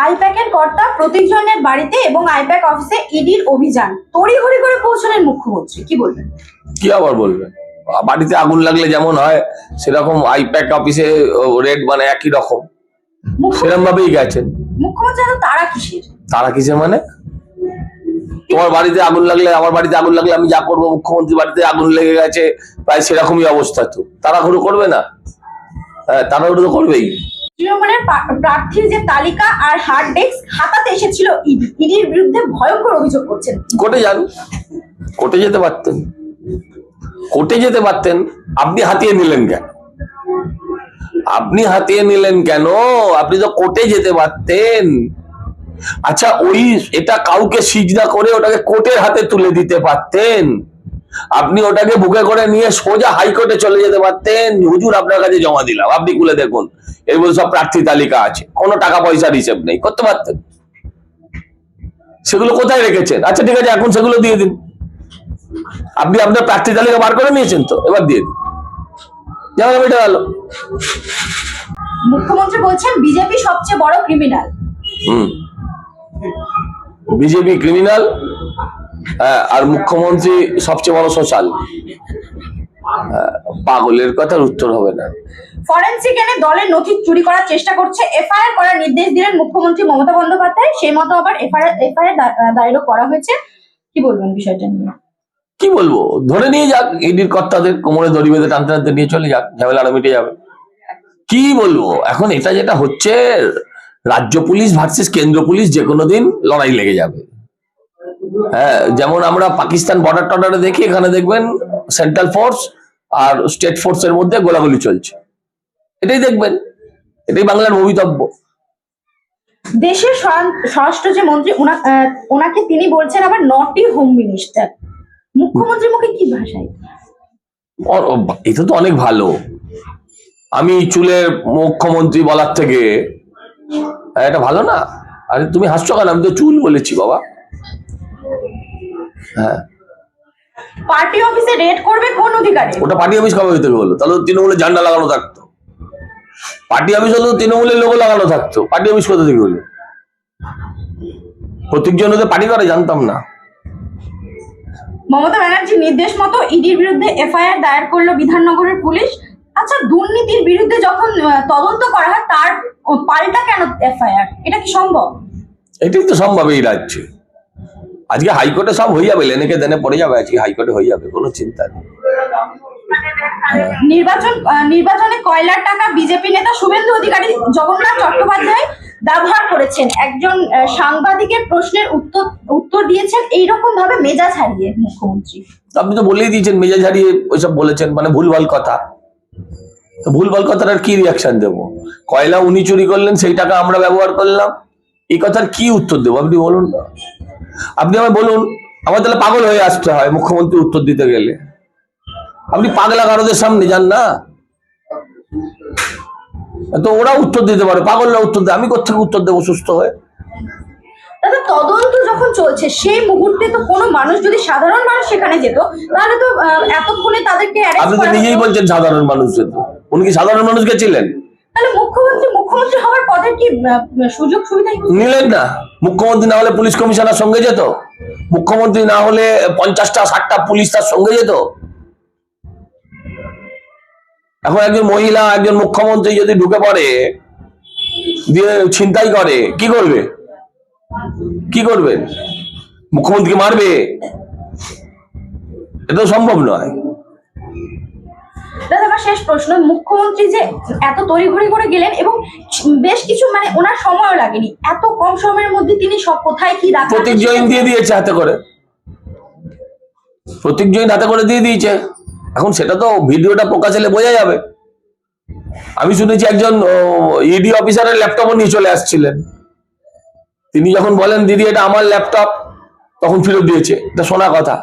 আইপ্যাকের কর্তা প্রতীকজনের বাড়িতে এবং আইপ্যাক অফিসে ইডির অভিযান তড়িঘড়ি করে পৌঁছলেন মুখ্যমন্ত্রী, কি বলবেন? কি আবার বলবেন, বাড়িতে আগুন লাগলে যেমন হয় সেরকম আইপ্যাক অফিসে রেড মানে একই রকম, সেরকম ভাবেই গেছেন। মুখ্যমন্ত্রী এত তারা কিসের? তারা কিসের মানে? তোমার বাড়িতে আগুন লাগলে, আমার বাড়িতে আগুন লাগলে আমি যা করবো, মুখ্যমন্ত্রী বাড়িতে আগুন লেগে গেছে প্রায় সেরকমই অবস্থা, তো তাড়াহুড়ো করবে না? হ্যাঁ, তাড়াহুড়ো তো করবেই। তৃণমূলের প্রার্থীর যে তালিকা আর হার্ড ডেস্ক হাতাতে এসেছিল ইডির বিরুদ্ধে ভয়ঙ্কর অভিযোগ করছেন। কোর্টে যান, কোর্টে যেতে পারতেন, কোর্টে যেতে পারতেন। আপনি হাতিয়ে নিলেন কেন? আপনি হাতিয়ে নিলেন কেন? আপনি তো কোর্টে যেতে পারতেন। আচ্ছা, ওই এটা কাউকে সিজদা করে ওটাকে কোর্টের হাতে তুলে দিতে পারতেন। আপনি ওটাকে বুকে করে নিয়ে সোজা হাইকোর্টে চলে যেতে পারতেন, হুজুর আপনার কাছে জমা দিলাম, আপনি খুলে দেখুন এর মধ্যে সব প্রার্থী তালিকা আছে, কোনো টাকা পয়সার হিসেব নেই, করতে পারতেন। সেগুলো কোথায় রেখেছেন? আচ্ছা ঠিক আছে, এখন সেগুলো দিয়ে দিন। আপনি আপনার প্রার্থী তালিকা বার করে নিয়েছেন, তো এবার দিয়ে দিন, যেমন এটা গেল। মুখ্যমন্ত্রী বলছেন বিজেপি সবচেয়ে বড় ক্রিমিনাল। বিজেপি ক্রিমিনাল, আর মুখ্যমন্ত্রী সবচেয়ে বড় সোশ্যাল। পাগলের কথার উত্তর হবে না। ফরেনসিক এনে দলের নথি চুরি করার চেষ্টা করছে, এফআইআর করার নির্দেশ দিলেন মুখ্যমন্ত্রী মমতা বন্দ্যোপাধ্যায়। সেই মতো আবার এফআইআর দায়েরও করা হয়েছে, কি বলবেন বিষয়টা নিয়ে? কি বলবো, ধরে নিয়ে যাক, ইডির কর্তাদের কোমরে দড়ি বেঁধে টানতে টানতে নিয়ে চলে যাক, ঝামেলা আরো মিটে যাবে। কি বলবো, এখন এটা যেটা হচ্ছে, রাজ্য পুলিশ ভার্সেস কেন্দ্র পুলিশ যে কোনো দিন লড়াই লেগে যাবে। হ্যাঁ, যেমন আমরা পাকিস্তান বর্ডার টর্ডারে দেখি, এখানে দেখবেন সেন্ট্রাল ফোর্স আর স্টেট ফোর্সের মধ্যে গোলাগুলি চলছে। এটাই দেখবেন, এটাই বাংলার ভবিতব্য। দেশের স্বরাষ্ট্র যে মন্ত্রী ওনাকে তিনি বলছেন আবার নটি হোম মিনিস্টার। মুখ্যমন্ত্রীর মুখে কি ভাষায়? এটা তো অনেক ভালো। আমি চুলের মুখ্যমন্ত্রী বলার থেকে এটা ভালো না? আরে তুমি হাসছো কেন? আমি তো চুল বলেছি বাবা। হ্যাঁ, পার্টি অফিসে রেড করবে কোন অধিকারে? ওটা পার্টি অফিস কবে থেকে হলো? তাহলে তৃণমূলের ঝান্ডা লাগানো থাকতো। পার্টি অফিস হলো তৃণমূলের লোগো লাগানো থাকতো, পার্টি অফিস কোথা থেকে হলো? প্রত্যেকজন ওদের পার্টি করে, জানতাম না। মমতা ব্যানার্জির নির্দেশ মতো ইডির বিরুদ্ধে এফআইআর দায়ের করলো বিধাননগরের পুলিশ। আচ্ছা, দুর্নীতির বিরুদ্ধে যখন তদন্ত করা হয় তার পাল্টা কেন এফআইআর? এটা কি সম্ভব? এটাই তো সম্ভব এই রাজ্যে। আজকে হাইকোর্টে সব হয়ে যাবে, লেনেকে দেনে পড়ে যাবে, আজকে হাইকোর্টে হয়ে যাবে, কোনো চিন্তা নেই। নির্বাচনে কয়লার টাকা বিজেপি নেতা শুভেন্দু অধিকারী জগন্নাথ চট্টোপাধ্যায় ব্যবহার করেছেন, একজন সাংবাদিকের প্রশ্নের উত্তর দিয়েছেন এইরকম ভাবে মেজাজ হারিয়ে মুখ্যমন্ত্রী। আপনি তো বলেই দিয়েছেন মেজাজ হারিয়ে ওইসব বলেছেন, মানে ভুলভাল কথা। তো ভুলভাল কথার কি রিয়াকশন দেবো? কয়লা উনি চুরি করলেন, সেই টাকা আমরা ব্যবহার করলাম, এই কথার কি উত্তর দেবো? আপনি বলুন না, আপনি আমায় বলুন। আমার তাহলে পাগল হয়ে আসতে হয় মুখ্যমন্ত্রী উত্তর দিতে গেলে? আপনি পাগলা কারোদের সামনে যান না, তো ওরা উত্তর দিতে পারে, পাগলরা উত্তর দেয়, আমি কোথা থেকে উত্তর দেবো সুস্থ হয়ে? দাদা, তদন্ত যখন চলছে সেই মুহূর্তে তো কোনো মানুষ, যদি সাধারণ মানুষ সেখানে যেত তাহলে তো এতক্ষণে তাদেরকে আপনি তো নিজেই বলছেন সাধারণ মানুষ যেত, উনি কি সাধারণ মানুষ গেছিলেন? তাহলে মুখ্যমন্ত্রী হওয়ার পদের কি সুযোগ সুবিধা নিলেন না? মুখ্যমন্ত্রী না হলে পুলিশ কমিশনার সঙ্গে যেত, মুখ্যমন্ত্রী না হলে 50টা 60টা পুলিশ তার সঙ্গে যেত। এখন একজন মহিলা একজন মুখ্যমন্ত্রী যদি ঢুকে পড়ে দিয়ে ছিনতাই করে, কি করবে? কি করবেন? মুখ্যমন্ত্রীকে মারবে? এটা তো সম্ভব নয়। দাদা, আমার শেষ প্রশ্ন, মুখ্যমন্ত্রী যে এত তড়িঘড়ি করে গেলেন এবং বেশ কিছু মানে ওনার সময়ও লাগেনি, এত কম সময়ের মধ্যে তিনি সব কোথায় কি রাখা, প্রতীক জৈন দিয়ে দিয়েছে হাতে করে, প্রতীক জৈন হাতে করে দিয়ে দিয়েছে। এখন সেটা তো ভিডিওটা প্রকাশ হলে বোঝা যাবে। আমি শুনেছি একজন ইডি অফিসারের ল্যাপটপও নিয়ে চলে আসছিলেন, তিনি যখন বলেন দিদি এটা আমার ল্যাপটপ, তখন ফেরত দিয়েছে, এটা শোনা কথা।